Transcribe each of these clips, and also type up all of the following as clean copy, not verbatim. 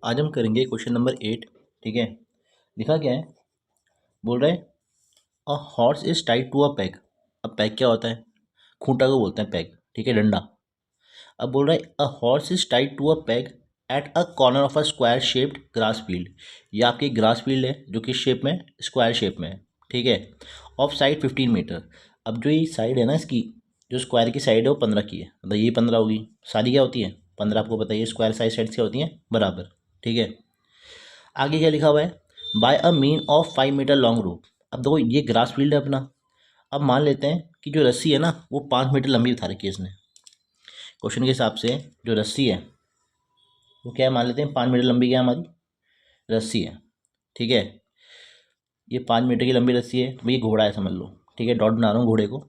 आज हम करेंगे क्वेश्चन नंबर 8। ठीक है। लिखा क्या है, बोल रहा है a horse is tied to a peg. अब पैग क्या होता है, खूंटा को बोलते हैं पैग। ठीक है, डंडा। अब बोल रहा है a horse is tied to a peg at a corner of a square shaped grass field. ये आपकी ग्रास फील्ड है जो किस शेप में, स्क्वायर शेप में है। ठीक है, ऑफ साइड 15 मीटर। अब जो ये साइड है ना इसकी, जो स्क्वायर की साइड है वो 15 की है, मतलब ये 15 होगी। सारी क्या होती है, 15। आपको बताइए स्क्वायर साइड क्या होती है, बराबर। ठीक है। आगे क्या लिखा हुआ है, by a mean of 5 metre long rope. अब देखो ये ग्रास फील्ड है अपना। अब मान लेते हैं कि जो रस्सी है ना वो 5 मीटर लंबी बता रखी है इसने। क्वेश्चन के हिसाब से जो रस्सी है वो क्या है, मान लेते हैं 5 मीटर लंबी क्या है हमारी रस्सी है। ठीक है, ये 5 मीटर की लंबी रस्सी है, तो ये घोड़ा है समझ लो। ठीक है, डॉट बना रहा हूँ घोड़े को।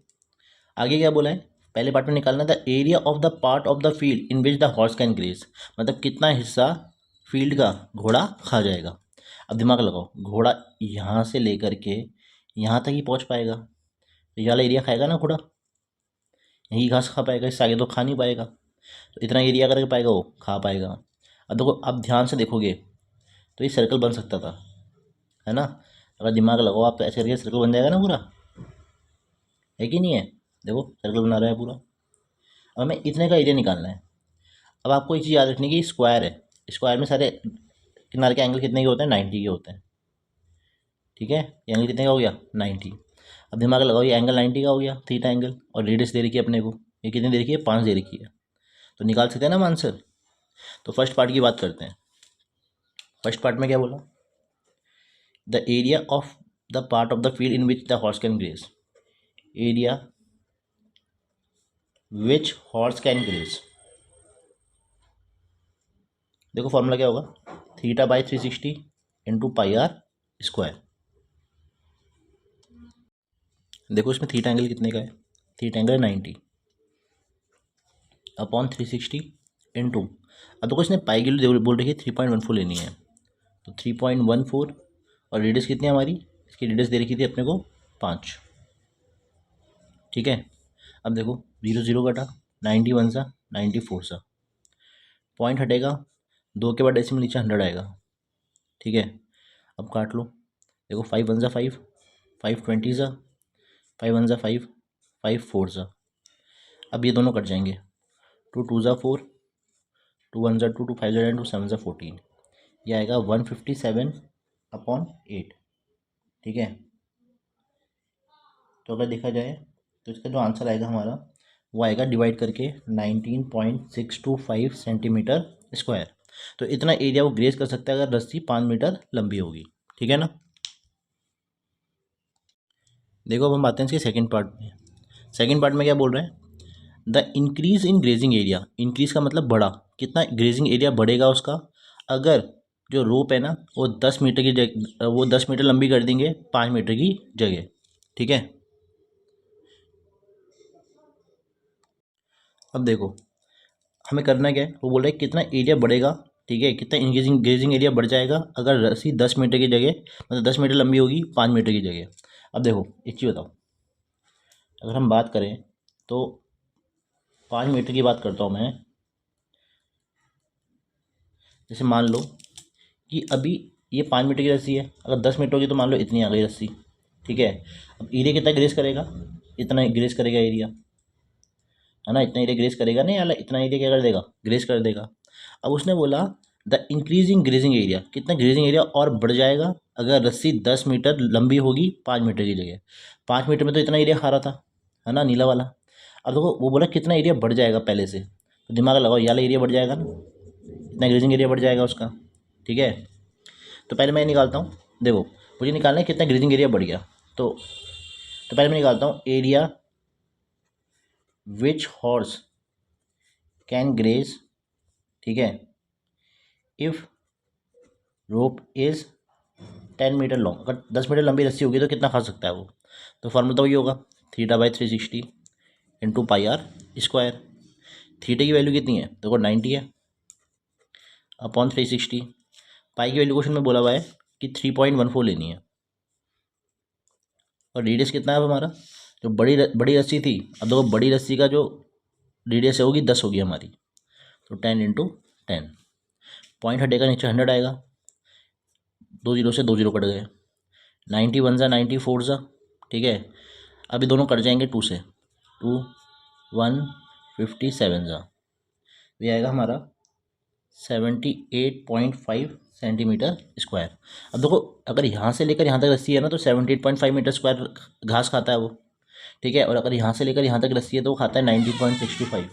आगे क्या बोला है, पहले पार्ट में निकालना था area of the part of the field in which the horse can graze. मतलब कितना हिस्सा फील्ड का घोड़ा खा जाएगा। अब दिमाग लगाओ, घोड़ा यहाँ से लेकर के यहाँ तक ही पहुँच पाएगा, तो ये वाला एरिया खाएगा ना घोड़ा, यही घास खा पाएगा, इससे आगे तो खा नहीं पाएगा। तो इतना एरिया करके पाएगा वो खा पाएगा। अब देखो, अब ध्यान से देखोगे तो ये सर्कल बन सकता था, है ना। अगर दिमाग लगाओ आप तो ऐसे करके सर्कल बन जाएगा ना पूरा, है कि नहीं है। देखो सर्कल बना रहा है पूरा। अब हमें इतने का एरिया निकालना है। अब आपको एक चीज़ याद रखनी है कि स्क्वायर है, स्क्वायर में सारे किनारे के एंगल कितने के होते हैं, 90 के होते हैं। ठीक है, ये एंगल कितने का हो गया, 90। अब दिमाग लगाओ, ये एंगल 90 का हो गया, थीटा एंगल, और रेडियस दे रखी है अपने को, ये कितनी दे रखी है, 5 दे रखी है। तो निकाल सकते हैं ना हम आंसर। तो फर्स्ट पार्ट की बात करते हैं। फर्स्ट पार्ट में क्या बोला, the area of the part of the field in which the horse can graze. Area which horse can graze. देखो फॉर्मूला क्या होगा, theta by 360 into pi r square. देखो इसमें थीटा एंगल कितने का है, थीटा एंगल 90 अपॉन 360 इंटू, अब देखो इसने पाई की बोल रही है 3.14 लेनी है, तो 3.14। और रेडियस कितनी है हमारी, इसकी रेडियस दे रखी थी अपने को 5। ठीक है। अब देखो 0 0 कटा, 91 सा 94 सा, पॉइंट हटेगा, 2 के बाद डेसिमल नीचे 100 आएगा। ठीक है, अब काट लो। देखो 5 1 सा 5, 5 20 सा, 5 1 सा 5, 5 4 सा। अब ये दोनों कट जाएंगे, 2 2 सा 4, 2 1 सा 2, 2 5 सा 10, 2 7 सा 14। ये आएगा 157 अपॉन 8। ठीक है, तो अगर देखा जाए तो इसका जो आंसर आएगा हमारा वो आएगा डिवाइड करके 19.625 सेंटीमीटर स्क्वायर। तो इतना एरिया वो ग्रेज कर सकता है अगर रस्सी 5 मीटर लंबी होगी। ठीक है ना। देखो अब हम आते हैं इसके सेकंड पार्ट में। सेकंड पार्ट में क्या बोल रहे हैं, the increase in grazing area. Increase का मतलब बढ़ा, कितना ग्रेजिंग एरिया बढ़ेगा उसका अगर जो रोप है ना वो 10 मीटर की जगह, वो 10 मीटर लंबी कर देंगे 5 मीटर की जगह। ठीक है। अब देखो हमें करना क्या है, वो बोल रहा है कितना एरिया बढ़ेगा। ठीक है, कितना इंक्रीजिंग ग्रेजिंग एरिया बढ़ जाएगा अगर रस्सी 10 मीटर की जगह, मतलब 10 मीटर लंबी होगी 5 मीटर की जगह। अब देखो एक चीज़ बताओ, अगर हम बात करें तो 5 मीटर की बात करता हूँ मैं। जैसे मान लो कि अभी ये 5 मीटर की रस्सी है, अगर 10 मीटर होगी तो मान लो इतनी आ गई रस्सी। ठीक है, अब एरिया कितना ग्रेस करेगा, इतना ग्रेस करेगा एरिया, है ना। इतना एरिया ग्रेस करेगा नहीं, या इतना एरिया क्या कर देगा, ग्रेस कर देगा। अब उसने बोला द इंक्रीजिंग ग्रेजिंग एरिया, कितना ग्रेजिंग एरिया और बढ़ जाएगा अगर रस्सी 10 मीटर लंबी होगी 5 मीटर की जगह। 5 मीटर में तो इतना एरिया खा रहा था, है ना, नीला वाला। अब देखो वो बोला कितना एरिया बढ़ जाएगा पहले से, तो दिमाग लगाओ, ये वाला एरिया बढ़ जाएगा ना, इतना ग्रेजिंग एरिया बढ़ जाएगा उसका। ठीक है, तो पहले मैं निकालता हूँ। देखो मुझे निकालना है कितना ग्रेजिंग एरिया बढ़ गया, तो पहले मैं निकालता हूँ area which horse can graze. ठीक है, if rope is 10 metre long, अगर 10 मीटर लंबी रस्सी होगी तो कितना खा सकता है वो। तो फार्मूला तो वही होगा, theta by 360 into pi r square. Theta की वैल्यू कितनी है, देखो 90 है, अपॉन 360। पाई की वैल्यू क्वेश्चन में बोला हुआ है कि 3.14 लेनी है, और रेडियस कितना है अब हमारा, जो बड़ी रस्सी थी, अब देखो बड़ी रस्सी का जो रेडियस होगी 10 होगी हमारी, तो 10 इंटू 10। पॉइंट हटेगा नीचे 100 आएगा, 2 जीरो से 2 जीरो कट गए, 91 ज़ा 94 ज़ा, ठीक है। अभी दोनों कट जाएंगे 2 से, 2 157 ज़ा, ये आएगा हमारा 78.5 सेंटीमीटर स्क्वायर। अब देखो अगर यहाँ से लेकर यहाँ तक रस्सी है ना तो 78.5 मीटर स्क्वायर घास खाता है वो, ठीक है। और अगर यहाँ से लेकर यहाँ तक रस्सी है तो वो खाता है 19.65।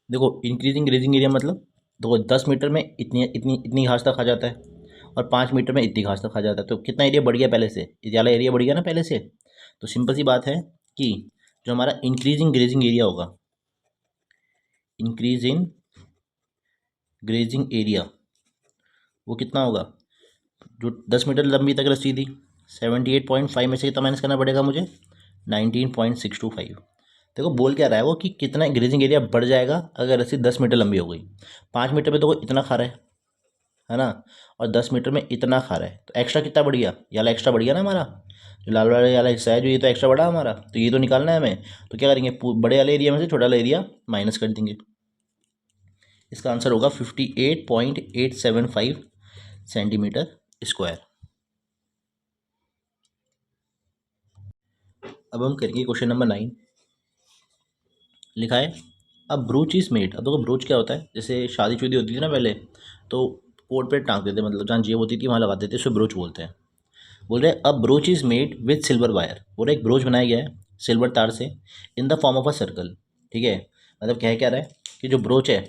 देखो इंक्रीजिंग ग्रेजिंग एरिया मतलब देखो 10 मीटर में इतनी इतनी इतनी घास तक खा जाता है और 5 मीटर में इतनी घास तक खा जाता है, तो कितना एरिया बढ़ गया पहले से, ज़्यादा एरिया बढ़ गया ना पहले से। तो सिंपल सी बात है कि जो हमारा इंक्रीजिंग ग्रेजिंग एरिया होगा, इंक्रीज इन ग्रेजिंग एरिया, वो कितना होगा, जो 10 मीटर लंबी तक रस्सी थी 78.5 में से कितना माइनस करना पड़ेगा मुझे, 19.625। देखो बोल क्या रहा है वो कि कितना ग्रेजिंग एरिया बढ़ जाएगा अगर रस्सी 10 मीटर लंबी हो गई। 5 मीटर में तो वो इतना खा रहा है ना, और 10 मीटर में इतना खा रहा है, तो एक्स्ट्रा कितना बढ़ गया, ये वाला एक्स्ट्रा बढ़ गया ना हमारा, जो लाल वाला हिस्सा है जो, ये तो एक्स्ट्रा बढ़ा हमारा, तो ये तो निकालना है हमें। तो क्या करेंगे, बड़े वाले एरिया में से छोटा वाला एरिया माइनस कर देंगे। इसका आंसर होगा 58.875 सेंटीमीटर स्क्वायर। अब हम करेंगे क्वेश्चन नंबर 9। लिखा है अब ब्रोच इज मेड। अब देखो ब्रोच क्या होता है, जैसे शादी शुदी होती थी ना पहले, तो कोट पे टांग देते, मतलब जहाँ जेब होती थी वहाँ लगा देते, उसको ब्रोच बोलते हैं। बोल रहे अब broach is made with silver wire, बोल रहे एक ब्रोच बनाया गया है सिल्वर तार से in the form of a circle, ठीक है। मतलब क्या रहा है कि जो ब्रोच है,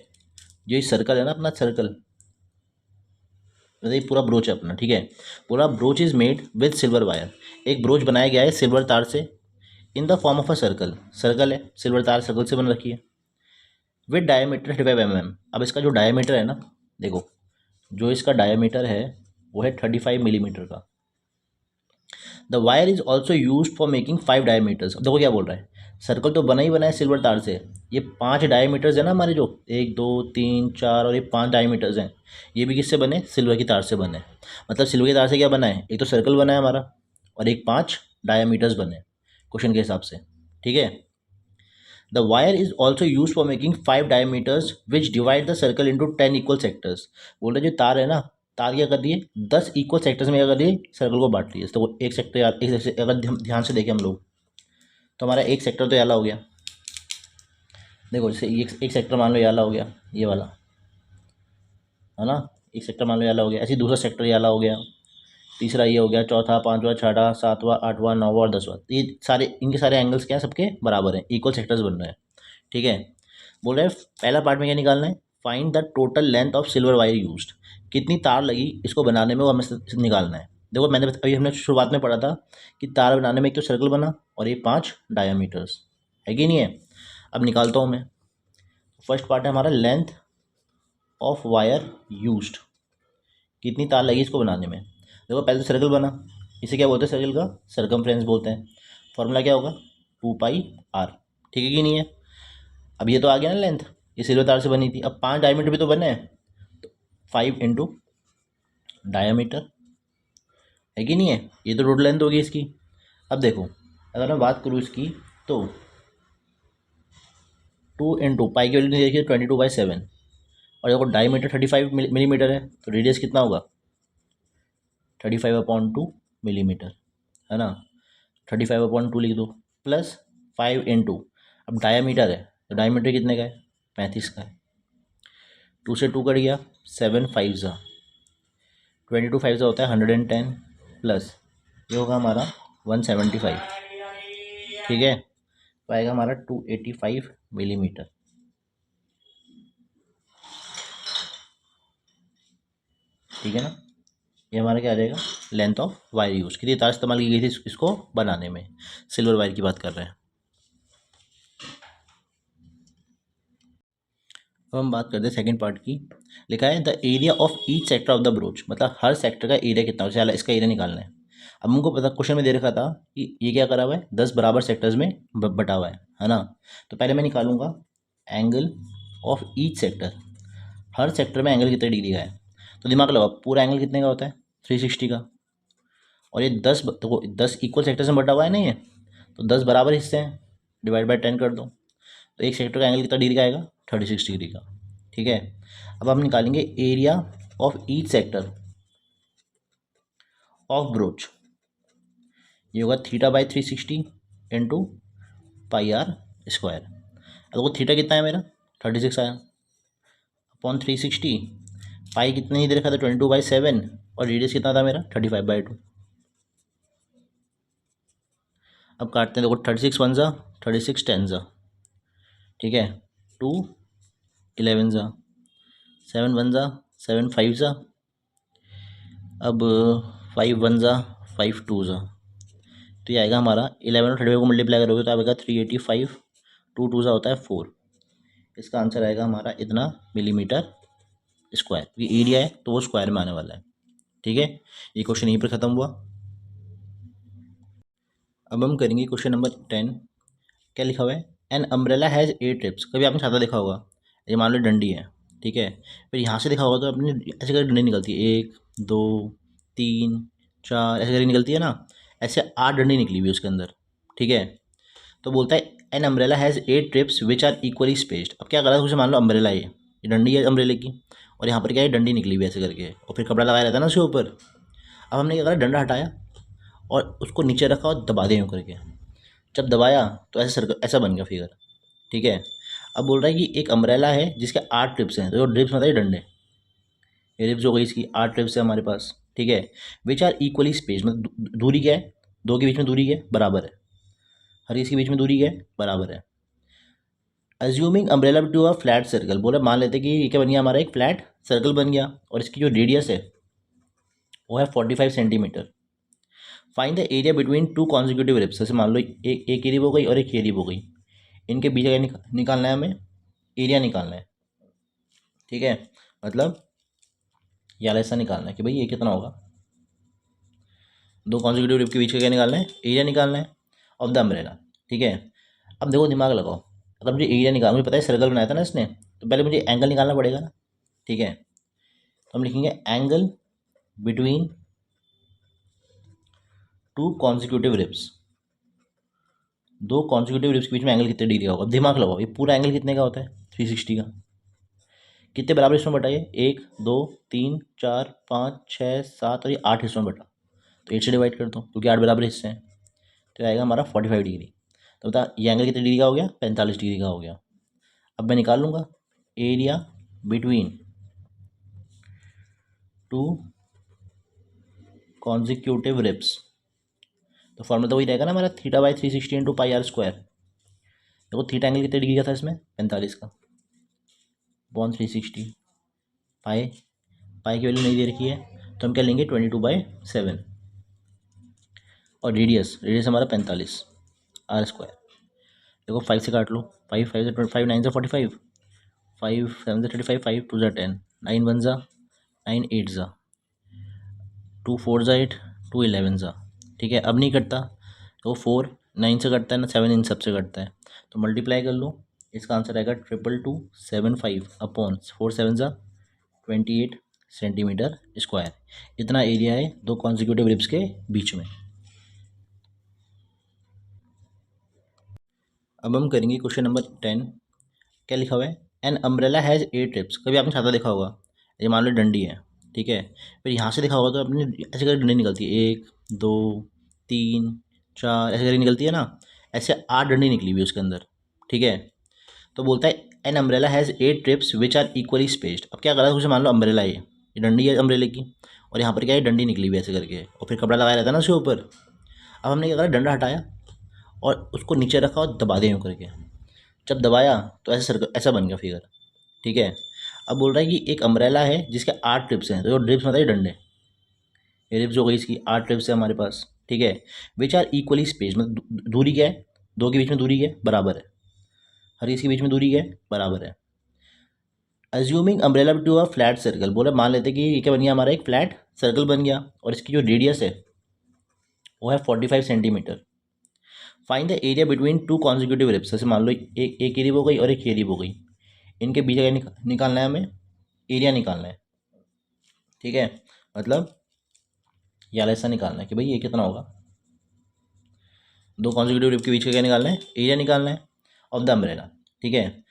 जो ये सर्कल है ना अपना सर्कल, मतलब ये पूरा ब्रोच है अपना, ठीक है। पूरा broach is made with silver wire, एक ब्रोच बनाया गया है सिल्वर तार से in the form of a circle, circle है सिल्वर तार सर्कल से बन रखी है, विद डायमीटर 35 mm। अब इसका जो डायमीटर है ना, देखो जो इसका डायमीटर है वो है 35 मिलीमीटर का। The wire is also use for making 5 diameters. अब देखो क्या बोल रहा है, सर्कल तो बना ही बना है सिल्वर तार से, ये 5 डायमीटर्स है ना हमारे, जो 1 2 3 4 और ये 5 डायमीटर्स हैं, ये भी किससे बने, सिल्वर की तार से बने। मतलब सिल्वर की तार से क्या बना है, एक तो सर्कल बना है हमारा और एक 5 डायमीटर्स बने क्वेश्चन के हिसाब से, ठीक है। The wire is also use for making 5 diameters which divide the circle into 10 equal sectors. बोल रहे जो तार है ना, तार क्या कर दिए 10 इक्वल सेक्टर्स में क्या कर दिए, सर्कल को बांट दिए। तो एक सेक्टर, अगर ध्यान से देखें हम लोग, तो हमारा एक सेक्टर तो ये वाला हो गया, देखो जैसे एक सेक्टर मान लो ये वाला हो गया, ये वाला है ना, एक सेक्टर मान लो ये वाला हो गया, ऐसे दूसरा सेक्टर ये वाला हो गया, तीसरा ये हो गया, चौथा पांचवा छठा सातवां आठवां नौवां और 10वां, ये सारे इनके सारे एंगल्स क्या हैं, सबके बराबर हैं, इक्वल सेक्टर्स बन रहे हैं, ठीक है। बोल रहे हैं पहला पार्ट में क्या निकालना है, find the total length of silver wire used, कितनी तार लगी इसको बनाने में वो हमें निकालना है। देखो मैंने अभी हमने शुरुआत में पढ़ा था कि तार बनाने में एक तो सर्कल बना और ये 5 डायमीटर्स है कि नहीं है। अब निकालता हूँ मैं, फर्स्ट पार्ट है हमारा लेंथ ऑफ वायर यूज्ड, कितनी तार लगी इसको बनाने में। देखो पहले तो सर्कल बना, इसे क्या बोलते हैं, सर्कल का सर्कमफ्रेंस बोलते हैं, फॉर्मूला क्या होगा 2πr, ठीक है कि नहीं है। अब ये तो आ गया ना लेंथ, ये सिल्वर तार से बनी थी, अब 5 डायमीटर भी तो बने हैं, तो 5 इंटू डायमीटर है कि नहीं है, ये तो टोटल लेंथ होगी इसकी। अब देखो अगर मैं बात करूँ इसकी, तो 2 इंटू पाई की वैल्यू देखिए 22/7, और देखो डायमीटर 35 मिलीमीटर है, तो रेडियस कितना होगा 35/2 मिलीमीटर, है ना। 35/2 लिख दो, प्लस 5 इंटू, अब डायामीटर है तो डायमीटर कितने का है 35 का है, 2 से 2 कट गया, 7 5 ज़ा 22 5 ज़ा होता है 110, प्लस ये होगा हमारा 175, ठीक है। तो आएगा हमारा 285 मिलीमीटर, ठीक है ना। ये हमारा क्या आ जाएगा, लेंथ ऑफ वायर यूज, कितनी तार इस्तेमाल की गई थी इसको बनाने में, सिल्वर वायर की बात कर रहे हैं। अब हम बात करते हैं सेकंड पार्ट की। लिखा है the area of each sector of the broach, मतलब हर सेक्टर का एरिया कितना हो, चला इसका एरिया निकालना है। अब हमको पता क्वेश्चन में दे रखा था कि ये क्या करा हुआ है 10 बराबर सेक्टर्स में बटा हुआ है ना। तो पहले मैं निकालूंगा angle of each sector, her sector में एंगल कितने डिग्री का है। तो दिमाग लगाओ पूरा एंगल कितने का होता है 360 का, और ये 10 तो 10 इक्वल सेक्टर्स में बटा हुआ है नहीं है, तो 10 बराबर हिस्से हैं, डिवाइड बाय 10 कर दो, तो एक सेक्टर का एंगल कितना डिग्री का आएगा 36 डिग्री का। ठीक है। अब हम निकालेंगे area of each sector of broach. ये होगा θ/360 इंटू पाई आर स्क्वायर। अब देखो थीटा कितना है मेरा 36 आया अपॉन 360। पाई कितने ही दे रखा था 22/7 और रेडियस कितना था मेरा 35/2। अब काटते हैं देखो 36 वन ज़ा 36 टेन ज़ा, ठीक है, 2 11 ज़ा 7 वन ज़ा 7 फाइव ज़ा, अब 5 वन ज़ा 5 टू ज़ा, तो ये आएगा हमारा 11 और 35 को मल्टीप्लाई करोगे तो आएगा 385। 2 टू ज़ा होता है 4। इसका आंसर आएगा हमारा इतना मिलीमीटर स्क्वायर। ये एरिया है तो वो स्क्वायर में आने वाला है, ठीक है। ये क्वेश्चन यहीं पर ख़त्म हुआ। अब हम करेंगे क्वेश्चन नंबर 10। क्या लिखा हुआ है, एन अम्ब्रेला हैज़ 8 टिप्स। कभी आपने छाता देखा होगा, ये मान लो डंडी है, ठीक है, फिर यहाँ से देखा होगा तो अपनी ऐसे करके डंडी निकलती है, 1 2 3 4 ऐसे करके निकलती है ना। ऐसे 8 डंडी निकली हुई है उसके अंदर, ठीक है। तो बोलता है an umbrella has 8 ribs which are equally spaced. अब क्या करा है, उसे मान लो अम्ब्रेला है, ये डंडी है अम्ब्रेले की, और यहाँ पर क्या है डंडी निकली हुई है ऐसे करके, और फिर कपड़ा लगाया रहता है ना उसके ऊपर। अब हमने क्या करा, डंडा हटाया और उसको नीचे रखा और दबा दें यूँ करके। जब दबाया तो ऐसे सर्कल ऐसा बन गया फिगर, ठीक है। अब बोल रहा है कि एक अम्ब्रेला है जिसके 8 ट्रिप्स हैं, तो ड्रिप्स मतलब ये डंडे, ये ट्रिप्स हो गई इसकी 8 ट्रिप्स है हमारे पास, ठीक है। विच आर इक्वली स्पेस, मतलब दूरी क्या है, दो के बीच में दूरी क्या है, बराबर है। हर इसके बीच में दूरी क्या है, बराबर है। Assuming umbrella to a flat circle, बोला मान लेते कि ये क्या बन गया हमारा, एक फ्लैट सर्कल बन गया और इसकी जो रेडियस है वो है 45 centimetre. Find the area between two consecutive ribs. जैसे मान लो एक रिप हो गई और एक ये रिप हो गई, इनके बीच का निकालना है हमें, एरिया निकालना है, ठीक है। मतलब यार ऐसा निकालना है कि भाई ये कितना होगा, दो कॉन्जिक्यूटिव रिप के बीच का क्या निकालना है, एरिया निकालना है ऑफ द अम्ब्रेला, ठीक है। अब देखो दिमाग लगाओ, अगर मुझे एरिया निकालना, मुझे पता है सर्कल बनाया था ना इसने, तो पहले मुझे एंगल निकालना पड़ेगा ना, ठीक है। तो हम लिखेंगे angle between two consecutive ribs. दो कॉन्जिक्यूटिव रिप्स के बीच में एंगल कितने डिग्री का होगा, दिमाग लगाओ, ये पूरा एंगल कितने का होता है 360 का। कितने बराबर हिस्सों में बताइए, 1 2 3 4 5 6 7 और ये 8 हिस्सों में बटा, तो 8 से डिवाइड कर दो क्योंकि 8 बराबर हिस्से हैं, तो आएगा हमारा 45 डिग्री। तो बता ये एंगल कितने डिग्री का हो गया, 45 डिग्री का हो गया। अब मैं निकाल लूँगा area between two consecutive ribs, तो फॉर्मूला तो वही रहेगा ना हमारा, θ/360 इंटू पाई आर स्क्वायर। देखो थीटा एंगल कितने डिग्री का था इसमें, 45 का, अपॉन 360। पाई पाई की वैल्यू नहीं दे रखी है तो हम क्या लेंगे 22/7, और रेडियस हमारा 45 आर स्क्वायर। देखो 5 से काट लो, 5 से 5 9 से 45, 5 7 से 35, 5 2 ज़ा 10, 9 1 ज़ा 9 8 ज़ा 2 4 ज़ा 8 2 11 ज़ा, ठीक है। अब नहीं कटता तो 4 9 से कटता है ना, 7 इन सब से कटता है, तो मल्टीप्लाई कर लो। इसका आंसर आएगा 2275 अपॉन 4 7 ज़ा 28 सेंटीमीटर स्क्वायर। इतना एरिया है दो कॉन्जिक्यूटिव रिब्स के बीच में। अब हम करेंगे क्वेश्चन नंबर 10। क्या लिखा हुआ है, एन अम्ब्रेला हैज़ 8 ट्रिप्स। कभी आपने छाता देखा होगा, ये मान लो डंडी है, ठीक है, फिर यहाँ से देखा होगा तो अपनी ऐसे करके डंडी निकलती है, 1 2 3 4 ऐसे करके निकलती है ना। ऐसे 8 डंडी निकली हुई है उसके अंदर, ठीक है। तो बोलता है an umbrella has 8 ribs which are equally spaced. अब क्या करा है, उसे मान लो अम्ब्रेला है, ये डंडी है अम्ब्रेले की, और यहाँ पर क्या है डंडी निकली हुई है ऐसे करके, और फिर कपड़ा लगाया रहता है ना उसके ऊपर। अब हमने क्या करा, डंडा हटाया और उसको नीचे रखा और दबा दें यूँ करके। जब दबाया तो ऐसे सर्कल ऐसा बन गया फिगर, ठीक है। अब बोल रहा है कि एक अम्ब्रेला है जिसके 8 ट्रिप्स हैं, तो ड्रिप्स मतलब ये डंडे, ये रिप्स हो गई इसकी 8 ट्रिप्स है हमारे पास, ठीक है। विच आर इक्वली स्पेस, मतलब दूरी क्या है, दो के बीच में दूरी क्या है, बराबर है। हर इसके बीच में दूरी क्या है, बराबर है। Assuming umbrella to a flat circle, बोले मान लेते कि ये क्या बन गया हमारा, एक फ्लैट सर्कल बन गया और इसकी जो रेडियस है वो है 45 centimetre. Find the area between two consecutive ribs. जैसे मान लो एक रिप हो गई और एक ये रिप हो गई, इनके बीच का निकालना है हमें, एरिया निकालना है, ठीक है। मतलब यार ऐसा निकालना है कि भाई ये कितना होगा, दो कॉन्जिक्यूटिव रिप के बीच का क्या निकालना है, एरिया निकालना है ऑफ द अम्ब्रेला, ठीक है।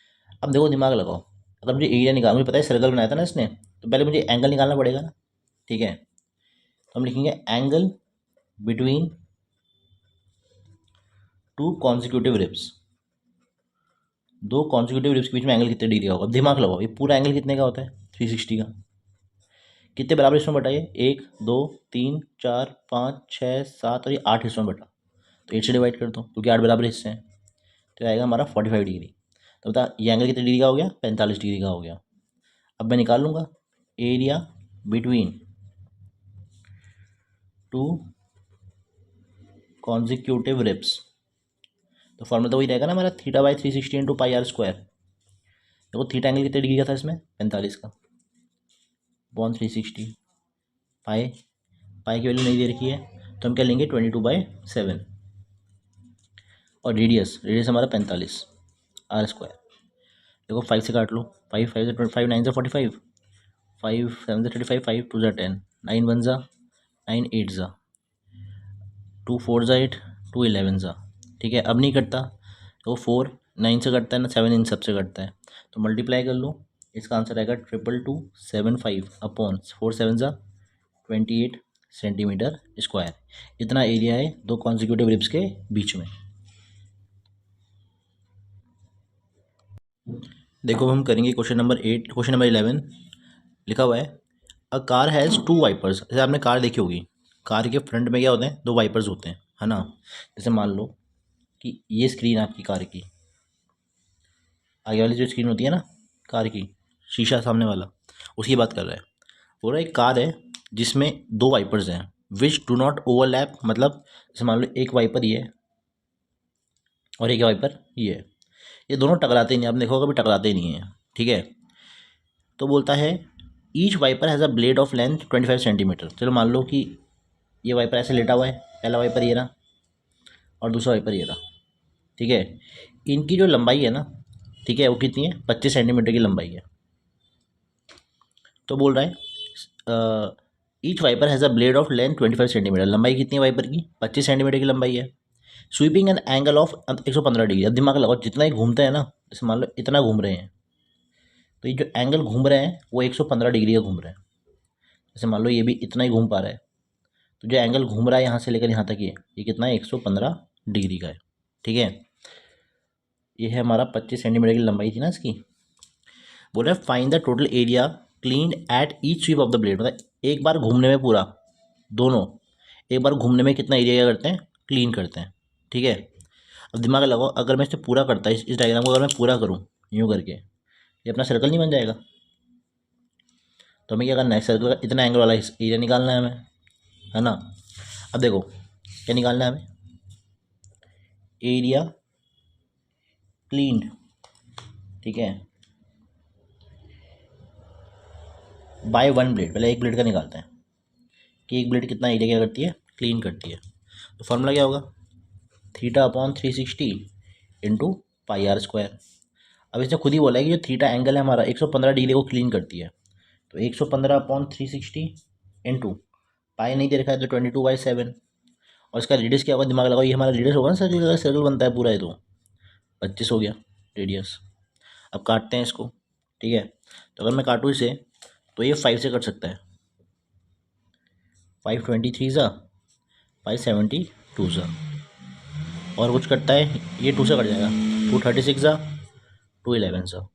अब देखो दिमाग लगाओ, अगर मुझे एरिया निकाल, मुझे पता है सर्कल बनाया था ना इसने, तो पहले मुझे एंगल निकालना पड़ेगा ना, ठीक है। तो हम लिखेंगे angle between two consecutive ribs, दो कॉन्जिक्यूटिव रिब्स के बीच में एंगल कितने डिग्री का होगा। अब दिमाग लगाओ, ये पूरा एंगल कितने का होता है, 360 का। कितने बराबर हिस्सों में बटाइए, 1 2 3 4 5 6 7 और ये 8 हिस्सों में बटा, तो 8 से डिवाइड कर दो क्योंकि 8 बराबर हिस्से हैं, तो आएगा हमारा 45 डिग्री। तो बता ये एंगल कितने डिग्री का हो गया, 45 डिग्री का हो गया। अब मैं निकाल लूँगा area between two consecutive ribs, तो फॉर्मूला तो वही रहेगा ना हमारा, theta by 360 into pi r square. देखो थीटा एंगल कितने डिग्री का था इसमें, 45 का, बॉन 360, पाई पाई की वैल्यू नहीं दे रखी है, तो हम क्या लेंगे 22/7, और रेडियस हमारा 45 आर स्क्वायर। देखो 5 से काट लो, 5 5 से 25, 9 से 45, 5 7 से 35, 5 2 ज़ा 10, 9 1 ज़ा 9 8 ज़ा 2 4 ज़ा 8 2 11 ज़ा, ठीक है। अब नहीं कटता, तो 4 9 से कटता है ना, 7 इन सब से कटता है, तो मल्टीप्लाई कर लो, इसका आंसर आएगा 2275 अपॉन 4 7 ज़ा 28 सेंटीमीटर स्क्वायर। इतना एरिया है दो कॉन्जिक्यूटिव रिब्स के बीच में। देखो हम करेंगे क्वेश्चन नंबर 8, क्वेश्चन नंबर 11 लिखा हुआ है, अ कार हैज़ 2 वाइपर्स। जैसे आपने कार देखी होगी, कार के फ्रंट में क्या होते हैं, 2 वाइपर्स होते हैं, है ना। जैसे मान लो कि ये स्क्रीन आपकी कार की, आगे वाली जो स्क्रीन होती है ना कार की, शीशा सामने वाला, उसकी बात कर रहा है। बोल रहा है एक कार है जिसमें 2 वाइपर्स हैं, विच डू नॉट ओवरलैप, मतलब जैसे मान लो एक वाइपर ये है और एक वाइपर ये है, ये दोनों टकराते नहीं, आपने देखो कभी टकराते नहीं हैं, ठीक है। तो बोलता है each wiper has a blade of length 25 centimetre. चलो मान लो कि ये वाइपर ऐसे लेटा हुआ है, पहला वाइपर ये रहा और दूसरा वाइपर ये रहा, ठीक है। इनकी जो लंबाई है ना, ठीक है, वो कितनी है, 25 सेंटीमीटर की लंबाई है। तो बोल रहा है each wiper has a blade of length 25 centimetre, लंबाई कितनी है वाइपर की, 25 सेंटीमीटर की लंबाई है। Sweeping an angle of 115 degree. अब दिमाग लगाओ, जितना ही घूमते हैं ना, जैसे मान लो इतना घूम रहे हैं, तो ये जो एंगल घूम रहे हैं वो 115 डिग्री का घूम रहे हैं। जैसे मान लो ये भी इतना ही घूम पा रहा है, तो जो एंगल घूम रहा है यहाँ से लेकर यहाँ तक ये कितना है, 115 डिग्री का है, ठीक है। ये है हमारा 25 सेंटीमीटर की लंबाई थी ना इसकी। बोल रहे find the total area clean at each sweep of the blade, मतलब एक बार घूमने में पूरा, दोनों एक बार घूमने में कितना एरिया क्या करते हैं, क्लीन करते हैं, ठीक है। अब दिमाग लगाओ, अगर मैं इसे पूरा करता, इस डायग्राम को अगर मैं पूरा करूँ यूँ करके, ये अपना सर्कल नहीं बन जाएगा। तो हमें क्या करना है, सर्कल का इतना एंगल वाला एरिया निकालना है हमें, है ना। अब देखो क्या निकालना है हमें, एरिया क्लीन्ड, ठीक है, बाय वन ब्लेड। पहले एक ब्लेड का निकालते हैं कि एक ब्लेड कितना एरिया क्या करती है, क्लीन करती है। तो फॉर्मूला क्या होगा, theta upon 360 into pi r square. अब इसने खुद ही बोला है कि जो थीटा एंगल है हमारा 115 डिग्री को क्लीन करती है, तो 115 अपॉन 360 इंटू पाई नहीं दे रखा है तो 22/7, और इसका रेडियस क्या होगा, दिमाग लगाओ, ये हमारा रेडियस होगा ना सर्कल का, सर्कल बनता है पूरा, है तो 25 हो गया रेडियस। अब काटते हैं इसको, ठीक है। तो अगर मैं काटूँ इसे, तो ये 5 से कट सकता है, 523 ज़ा 572 ज़ा, और कुछ कटता है ये 2 से कट जाएगा, 236 ज़ा 211 ज़ा।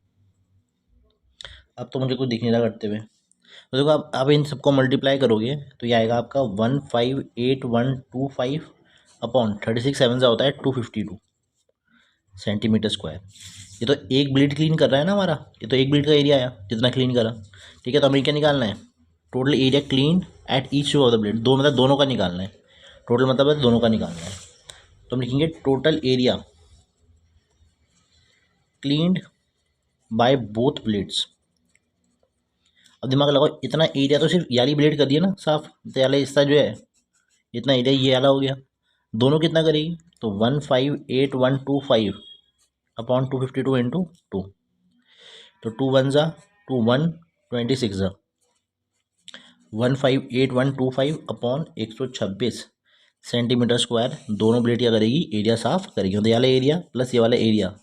अब तो मुझे कुछ दिख नहीं रहा करते हुए। तो देखो आप इन सबको मल्टीप्लाई करोगे तो ये आएगा आपका 158,125 अपॉन 36 7 ज़ा होता है 252 सेंटीमीटर स्क्वायर। ये तो एक ब्लेड क्लीन कर रहा है ना हमारा, ये तो एक ब्लेड का एरिया आया जितना क्लीन करा, ठीक है। तो हमें क्या निकालना है, total area clean at each of the blade, दो मतलब दोनों का निकालना है, टोटल मतलब है दोनों का निकालना है। तो हम लिखेंगे total area cleaned by both blades. अब दिमाग लगाओ, इतना एरिया तो सिर्फ याली ब्लेड कर दिया ना साफ, तो याला हिस्सा जो है इतना एरिया ये वाला हो गया, दोनों कितना करेगी, तो 158,125 अपॉन 252 इंटू 2, तो 2 1 ज़ा 2 1 26 ज़ा 158,125 अपॉन 126 सेंटीमीटर स्क्वायर। दोनों ब्लेड क्या करेगी, एरिया साफ करेगी, मतलब ये वाला एरिया प्लस ये वाला एरिया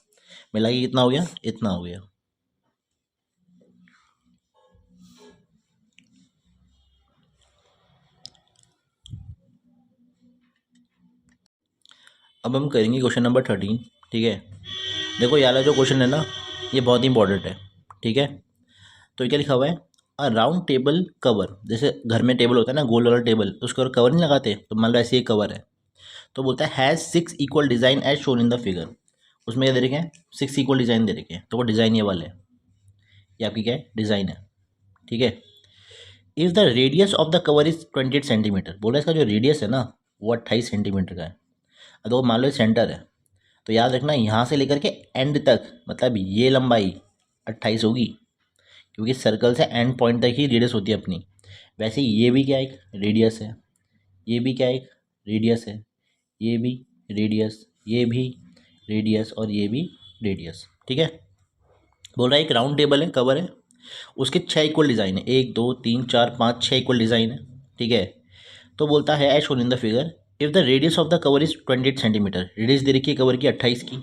मिला के कितना हो गया, इतना हो गया। अब हम करेंगे क्वेश्चन नंबर 13। ठीक है, देखो ये वाला जो क्वेश्चन है ना, ये बहुत ही इंपॉर्टेंट है। ठीक है, तो ये क्या लिखा हुआ है, अ राउंड टेबल कवर, जैसे घर में टेबल होता है ना गोल वाला टेबल, तो उसके ऊपर कवर नहीं लगाते, तो मान लो ऐसे ही कवर है। तो बोलता है has 6 equal design as shown in the figure. उसमें क्या दे रखे हैं, 6 इक्वल डिज़ाइन दे रखे हैं, तो वो डिज़ाइन ये वाले हैं, ये आपकी क्या है, डिज़ाइन है। ठीक है, if the radius of the cover is 28 centimetre, बोला इसका जो रेडियस है ना वो 28 सेंटीमीटर का है। अब तो मान लो सेंटर है, तो याद रखना यहाँ से लेकर के एंड तक, मतलब ये लंबाई 28 होगी, क्योंकि सर्कल से एंड पॉइंट तक ही रेडियस होती है अपनी। वैसे ये भी क्या एक रेडियस है, ये भी क्या एक रेडियस है, ये भी रेडियस, ये भी रेडियस और ये भी रेडियस। ठीक है, बोल रहा है एक राउंड टेबल है, कवर है, उसके 6 इक्वल डिज़ाइन है, 1 2 3 4 5 6 इक्वल डिज़ाइन है। ठीक है, तो बोलता है as shown in the figure, if the radius of the cover is 28 centimetre, radius दे रखी है कवर की 28 की,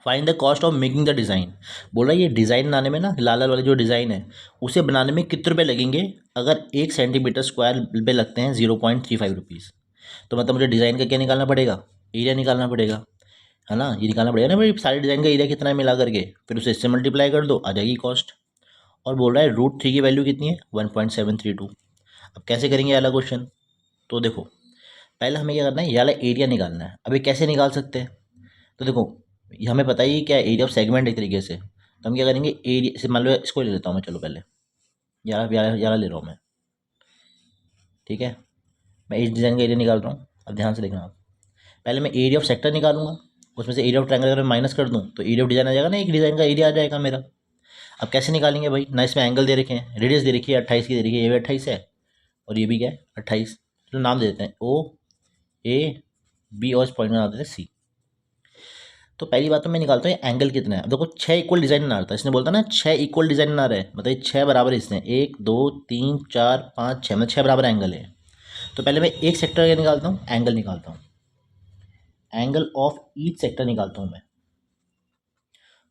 find the cost of making the design. बोल रहा है ये डिज़ाइन बनाने में ना, लाल लाल वाले जो डिज़ाइन है उसे बनाने में कितने रुपये लगेंगे, अगर 1 सेंटीमीटर स्क्वायर पे लगते हैं 0.35 रुपीज़। तो मतलब मुझे डिज़ाइन का क्या निकालना पड़ेगा, एरिया निकालना पड़ेगा, है ना, ये निकालना पड़ेगा ना भाई, सारे डिज़ाइन का एरिया कितना है मिला करके, फिर उसे इससे मल्टीप्लाई कर दो, आ जाएगी कॉस्ट। और बोल रहा है रूट 3 की वैल्यू कितनी है, 1.732। अब कैसे करेंगे ये वाला क्वेश्चन, तो देखो पहले हमें क्या करना है, ये वाला एरिया निकालना है। अब ये कैसे निकाल सकते हैं, तो देखो ये हमें पता ही क्या है, एरिया ऑफ सेगमेंट एक तरीके से, तो हम क्या करेंगे, एरिया से मान लो इसको ले लेता हूँ मैं, चलो पहले यारा ले रहा हूँ मैं। ठीक है, मैं इस डिज़ाइन का एरिया निकाल रहा हूँ, अब ध्यान से देखना आप। पहले मैं एरिया ऑफ सेक्टर निकालूंगा, उसमें से एरिया ऑफ ट्रायंगल अगर मैं माइनस कर दूँ तो एरिया ऑफ डिज़ाइन आ जाएगा ना, एक डिज़ाइन का एरिया आ जाएगा मेरा। अब कैसे निकालेंगे भाई, ना इसमें एंगल दे रखे हैं, रेडियस दे रखी है 28 की दे रखी है, ये भी 28 है और ये भी क्या है 28। तो नाम दे देते हैं ओ ए बी और इस पॉइंट में नाम देते हैं सी। तो पहली बात तो मैं निकालता हूँ एंगल कितना है। अब देखो 6 इक्वल डिज़ाइन बना रहा था, इसने बोलता ना 6 इक्वल डिज़ाइन बना रहे हैं, मतलब 6 बराबर इसने 1 2 3 4 5 6, मतलब 6 बराबर एंगल है। तो पहले मैं एक सेक्टर का निकालता हूँ, एंगल निकालता हूँ, एंगल ऑफ ईच सेक्टर निकालता हूँ मैं।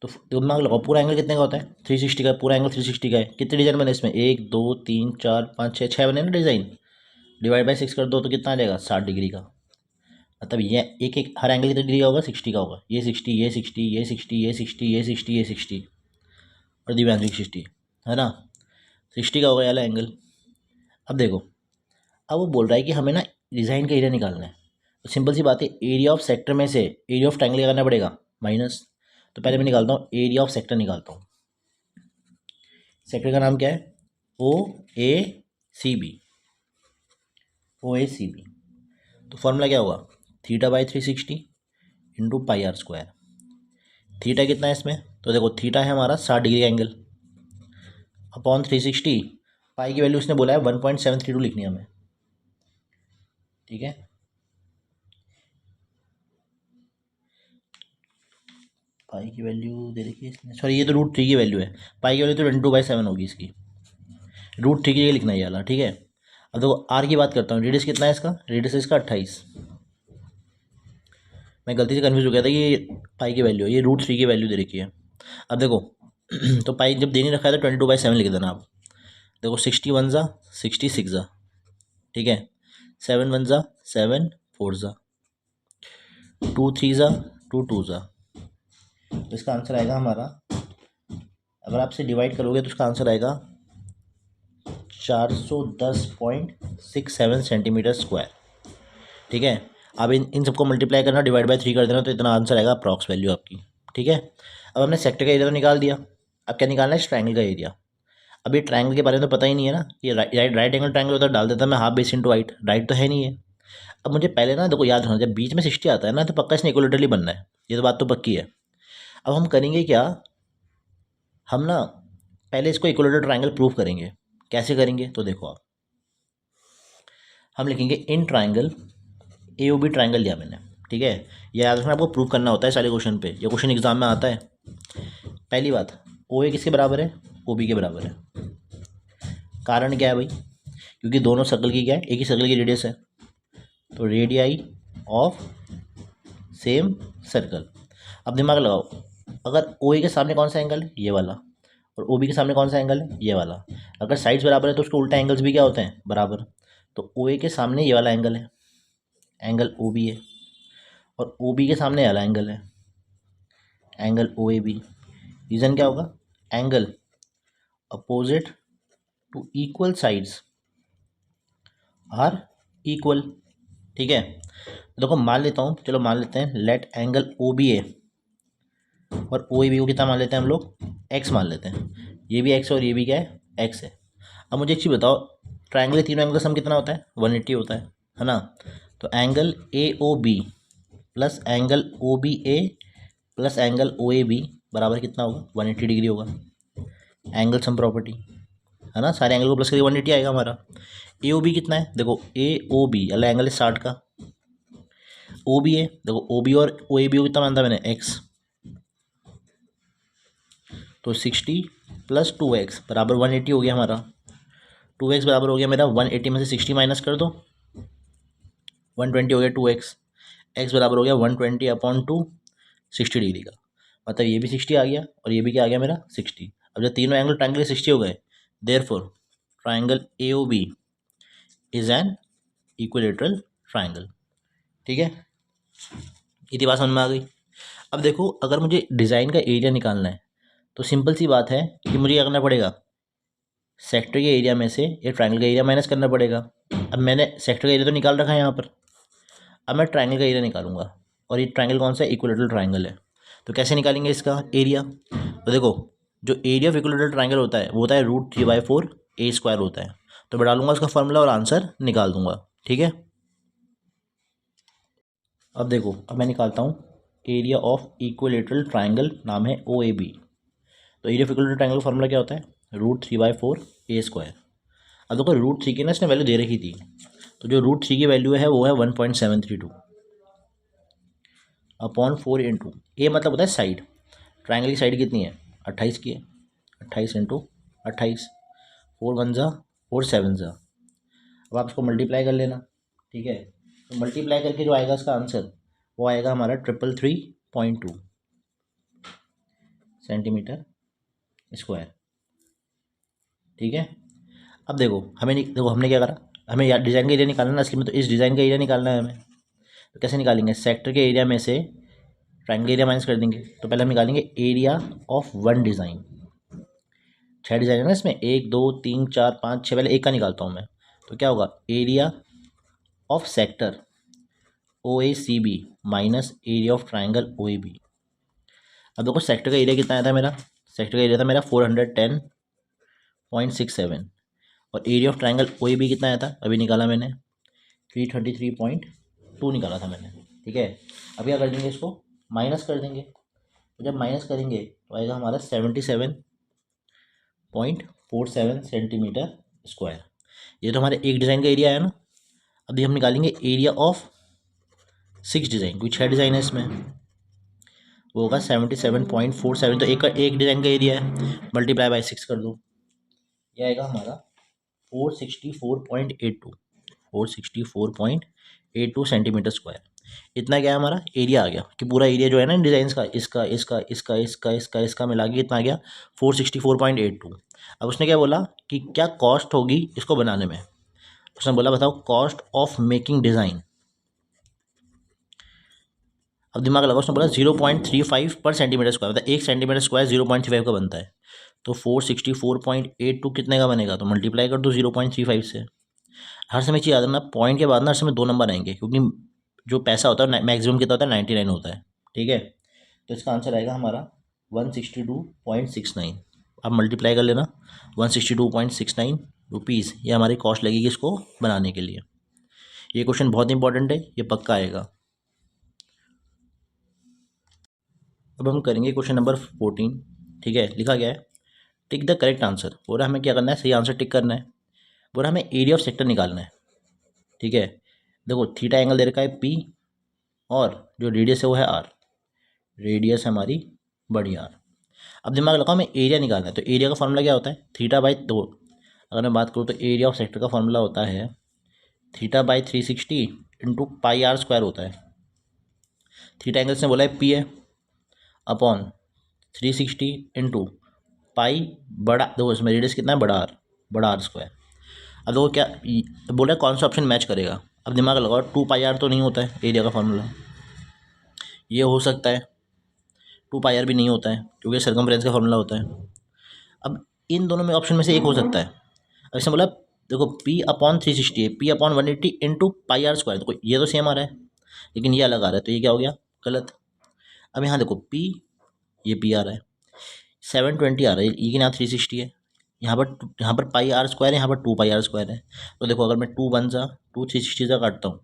तो दिमाग लगाओ, पूरा एंगल कितने का होता है, 360 का, पूरा एंगल 360 का है। कितने डिज़ाइन बने इसमें, 1 2 3 4 5 6, 6 बने ना डिज़ाइन, डिवाइड बाई 6 कर दो तो कितना आ जाएगा 60 डिग्री का। मतलब ये एक एक हर एंगल कितने डिग्री का होगा, 60 का होगा, ये 60 ये 60 ये 60 ये 60 ये 60 ये 60 और दिव्यांश 60, है ना, 60 का होगा ये वाला एंगल। अब देखो, अब वो बोल रहा है कि हमें ना डिज़ाइन का एरिया निकालना है, तो सिंपल सी बात है, एरिया ऑफ सेक्टर में से एरिया ऑफ ट्रायंगल करना पड़ेगा माइनस। तो पहले मैं निकालता हूँ एरिया ऑफ सेक्टर निकालता हूँ। सेक्टर का नाम क्या है, O A C B, O A C B. तो फॉर्मूला क्या होगा, theta by 360 into pi r square. Theta कितना है इसमें, तो देखो थीटा है हमारा 60 डिग्री एंगल अपॉन 360, पाई की वैल्यू उसने बोला है 1.732 लिखनी है हमें। ठीक है, पाई की वैल्यू दे रखी है इसने, सॉरी ये तो रूट 3 की वैल्यू है, पाई की वैल्यू तो 22/7 होगी इसकी, रूट 3 की लिखना है ये वाला। ठीक है, अब देखो आर की बात करता हूँ, रेडियस कितना है इसका, रेडियस है इसका 28। मैं गलती से कन्फ्यूज हो गया था कि ये पाई की वैल्यू है, ये रूट 3 की वैल्यू दे रखी है। अब देखो तो पाई जब दे नहीं रखा है तो 22/7 लिख देना आप। देखो 61 ज़ा 66 ज़ा, ठीक है, 7 1 ज़ा 7 4 ज़ा 2 3 ज़ा 2 2 ज़ा। तो इसका आंसर आएगा हमारा, अगर आपसे डिवाइड करोगे तो इसका आंसर आएगा 410.67 सेंटीमीटर स्क्वायर। ठीक है, अब इन सबको मल्टीप्लाई करना, डिवाइड बाय 3 कर देना, तो इतना आंसर आएगा अप्रॉक्स वैल्यू आपकी। ठीक है, अब हमने सेक्टर का एरिया तो निकाल दिया, अब क्या निकालना है, ट्रायंगल का एरिया। अभी ट्रायंगल के बारे में तो पता ही नहीं है ना, ये राइट एंगल ट्रायंगल होता है, डाल देता मैं half base into height, right तो है नहीं है। अब मुझे पहले ना देखो याद रखना, जब बीच में 60 आता है ना तो पक्का इसने इक्वलिटरली बनना है, ये तो बात तो पक्की है। अब हम करेंगे क्या, हम ना पहले इसको इक्वलिटर ट्रायंगल प्रूव करेंगे। कैसे करेंगे, तो देखो आप, हम लिखेंगे in triangle A O B triangle लिया मैंने। ठीक है, ये याद रखना आपको प्रूव करना होता है सारे क्वेश्चन पे, ये क्वेश्चन एग्जाम में आता है। पहली बात, ओ ए किसके बराबर है, ओ बी के बराबर है। कारण क्या है भाई, क्योंकि दोनों सर्कल की क्या है, एक ही सर्कल की रेडियस है, तो रेडियाई ऑफ सेम सर्कल। अब दिमाग लगाओ, अगर ओ ए के सामने कौन सा एंगल है, ये वाला, और ओ बी के सामने कौन सा एंगल है, ये वाला। अगर साइड्स बराबर है तो उसके उल्टा एंगल्स भी क्या होते हैं, बराबर। तो ओ ए के सामने ये वाला एंगल है, एंगल ओ बी है, और ओ बी के सामने वाला एंगल है angle O A B. Reason क्या होगा? Angle opposite to equal sides are equal. ठीक है, तो देखो मान लेता हूँ, चलो मान लेते हैं लेट एंगल ओ बी ए और ओ ए बी को कितना मान लेते हैं हम लोग? एक्स मान लेते हैं। ये भी एक्स है और ये भी क्या है? एक्स है। अब मुझे एक चीज़ बताओ, ट्राइंगल के तीनों एंगल का सम कितना होता है? 180 होता है ना? तो angle A O B plus angle O B A plus angle O A B बराबर कितना होगा? 180 डिग्री होगा। एंगल सम प्रॉपर्टी है ना, सारे एंगल को प्लस करिए 180 आएगा हमारा। ए ओ बी कितना है? देखो ए ओ बी अल्लाह एंगल है 60 का। ओ बी है, देखो ओ बी और ओ ए बी को कितना मानता मैंने? एक्स। तो 60 प्लस 2x बराबर 180 हो गया हमारा। 2x बराबर हो गया मेरा 180 में से 60 माइनस कर दो, 120 हो गया 2x। x बराबर हो गया 120 अपॉन 2, 60 डिग्री का। मतलब ये भी 60 आ गया और ये भी क्या आ गया मेरा? 60। अब जब तीनों एंगल ट्राइंगल 60 हो गए, therefore triangle A O B is an equilateral triangle. ठीक है, इतनी बात समझ में आ गई। अब देखो, अगर मुझे डिज़ाइन का एरिया निकालना है तो सिंपल सी बात है कि मुझे क्या करना पड़ेगा? सेक्टर के एरिया में से ये ट्राइंगल का एरिया माइनस करना पड़ेगा। अब मैंने सेक्टर का एरिया तो निकाल रखा है यहाँ पर, अब मैं ट्राइंगल का एरिया निकालूंगा। और ये ट्राइंगल कौन सा है? इक्विलेटरल ट्राइंगल है। तो कैसे निकालेंगे इसका एरिया? तो देखो, जो एरिया ऑफ इक्विलेटरल ट्राइंगल होता है वो होता है √3/4 ए स्क्वायर होता है। तो मैं डालूंगा उसका फॉर्मूला और आंसर निकाल दूंगा। ठीक है, अब देखो, अब मैं निकालता हूँ एरिया ऑफ इक्विलेटरल ट्राइंगल, नाम है ओ ए बी। तो एरिया ऑफ इक्विलेटरल ट्राइंगल का फॉर्मूला क्या होता है? √3/4 ए स्क्वायर। अब देखो √3 की ना इसने वैल्यू दे रखी थी, तो जो √3 की वैल्यू है वो है 1.732 अपॉन 4 इंटू ए, मतलब होता है साइड। ट्राइंगल की साइड कितनी है? 28 की है। 28 इंटू 28, 4 1 जा 4 7 जा। अब आप इसको मल्टीप्लाई कर लेना। ठीक है, तो मल्टीप्लाई करके जो आएगा इसका आंसर वो आएगा हमारा 333.2 सेंटीमीटर स्क्वायर। ठीक है, अब देखो देखो हमने क्या करा, हमें यार डिज़ाइन का एरिया निकालना है ना असली में, तो इस डिज़ाइन का एरिया निकालना है हमें। तो कैसे निकालेंगे? सेक्टर के एरिया में से ट्राइंगल एरिया माइनस कर देंगे। तो पहले हम निकालेंगे area of one design. 6 design है ना इसमें, 1 2 3 4 5 6, पहले एक का निकालता हूँ मैं। तो क्या होगा? Area of sector O A C B minus area of triangle O A B. अब देखो सेक्टर का एरिया कितना आया था मेरा? सेक्टर का एरिया था मेरा 410.67 और area of triangle O A B कितना आया था? अभी निकाला मैंने, 333.2 निकाला था मैंने। ठीक है, अब क्या कर देंगे? इसको माइनस कर देंगे। तो जब माइनस करेंगे तो आएगा हमारा 77.47 सेंटीमीटर स्क्वायर। ये तो हमारे एक डिज़ाइन का एरिया है ना। अभी हम निकालेंगे एरिया ऑफ 6 डिज़ाइन, कोई 6 डिज़ाइन है इसमें, वो होगा 77.47। तो एक डिज़ाइन का एरिया है, मल्टीप्लाई बाई 6 कर दो, यह आएगा हमारा 464.82 सेंटीमीटर स्क्वायर। इतना क्या है हमारा एरिया आ गया, कि पूरा एरिया जो है ना डिज़ाइन का, इसका इसका इसका इसका इसका इसका मिला के कितना आ गया? 464.82। अब उसने क्या बोला कि क्या कॉस्ट होगी इसको बनाने में? उसने बोला बताओ कॉस्ट ऑफ मेकिंग डिज़ाइन। अब दिमाग लगाओ, उसने बोला 0.35 पर सेंटीमीटर स्क्वायर, मतलब 1 सेंटीमीटर स्क्वायर 0.35 का बनता है। तो 464.82 कितने का बनेगा? तो मल्टीप्लाई कर दो 0.35 से। हर समय चीज़ याद रखना, पॉइंट के बाद ना हर समय 2 नंबर आएंगे, क्योंकि जो पैसा होता है मैक्सिमम कितना होता है? 99 होता है। ठीक है, तो इसका आंसर आएगा हमारा 162.69। आप मल्टीप्लाई कर लेना, 162.69 रुपीज़ ये हमारी कॉस्ट लगेगी इसको बनाने के लिए। ये क्वेश्चन बहुत इंपॉर्टेंट है, ये पक्का आएगा। अब हम करेंगे क्वेश्चन नंबर 14। ठीक है, लिखा गया है टिक द करेक्ट आंसर। बोला हमें क्या करना है? सही आंसर टिक करना है। बोला हमें एरिया ऑफ सेक्टर निकालना है। ठीक है, देखो थीटा एंगल दे रखा है पी और जो रेडियस है वो है आर। रेडियस हमारी बड़ी आर। अब दिमाग लगाओ, हमें एरिया निकालना है। तो एरिया का फॉर्मूला क्या होता है? θ/2। अगर मैं बात करूँ तो एरिया ऑफ सेक्टर का फॉर्मूला होता है θ/360 इंटू πr² होता है। थीटा एंगल से बोला है पी है अपॉन 360 इंटू पाई बड़ा, देखो इसमें रेडियस कितना है? बड़ा आर स्क्वायर। अब देखो क्या बोला है, कौन सा ऑप्शन मैच करेगा? अब दिमाग लगाओ, 2πr तो नहीं होता है एरिया का फॉर्मूला, ये हो सकता है, 2 पाई आर भी नहीं होता है क्योंकि सर्कमफ्रेंस का फॉर्मूला होता है। अब इन दोनों में ऑप्शन में से एक हो सकता है। अब इसने बोला देखो P/360 है, P/180 इंटू πr², देखो ये तो सेम आ रहा है लेकिन ये अलग आ रहा है, तो ये क्या हो गया, गलत। अब यहाँ देखो P, ये P आ रहा है, 720 आ रहा है, लेकिन यहाँ 360 है, यहाँ पर πr² है, यहाँ पर 2 πr² है। तो देखो अगर मैं 2 360 काटता हूँ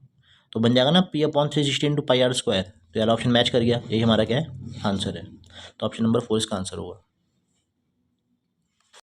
तो बन जाएगा ना P/360 इंटू πr²। तो यार ऑप्शन मैच कर गया, यही हमारा क्या है, आंसर है। तो ऑप्शन नंबर 4 इसका आंसर होगा।